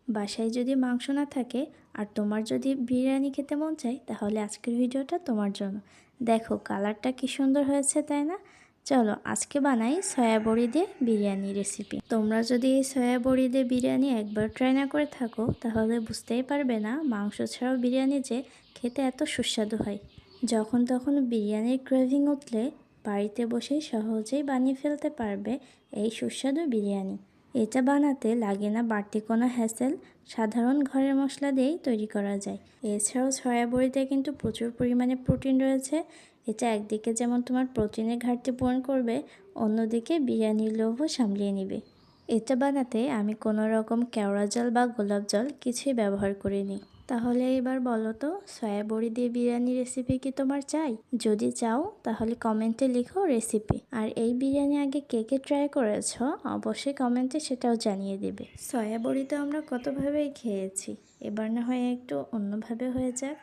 বাসায় যদি মাংস না থাকে আর তোমার যদি বিরিয়ানি খেতে মন চায় তাহলে আজকের ভিডিওটা তোমার জন্য। দেখো কালারটা কি সুন্দর হয়েছে, তাই না? চলো আজকে বানাই সয়া বড়ি দিয়ে বিরিয়ানি রেসিপি। তোমরা যদি এই সয়া বড়ি দিয়ে বিরিয়ানি একবার ট্রাই না করে থাকো তাহলে বুঝতেই পারবে না মাংস ছাড়াও বিরিয়ানি যে খেতে এত সুস্বাদু হয়। যখন তখন বিরিয়ানির ক্রেভিং উঠলে বাড়িতে বসেই সহজেই বানিয়ে ফেলতে পারবে এই সুস্বাদু বিরিয়ানি। এটা বানাতে লাগে না বাড়তি কোনো হ্যাসেল, সাধারণ ঘরের মশলা দিয়েই তৈরি করা যায়। এছাড়াও সয়া বড়িতে কিন্তু প্রচুর পরিমাণে প্রোটিন রয়েছে। এটা একদিকে যেমন তোমার প্রোটিনের ঘাটতি পূরণ করবে, অন্যদিকে বিরিয়ানির লোভও সামলিয়ে নেবে। এটা বানাতে আমি কোনো রকম কেওড়া জল বা গোলাপ জল কিছুই ব্যবহার করিনি। তাহলে এবার বলো তো, সয়া বড়ি দিয়ে বিরিয়ানি রেসিপি কি তোমার চাই? যদি চাও তাহলে কমেন্টে লিখো রেসিপি। আর এই বিরিয়ানি আগে কে কে ট্রাই করেছো অবশ্যই কমেন্টে সেটাও জানিয়ে দেবে। সয়া বড়ি তো আমরা কতভাবেই খেয়েছি, এবার না হয় একটু অন্যভাবে হয়ে যাক।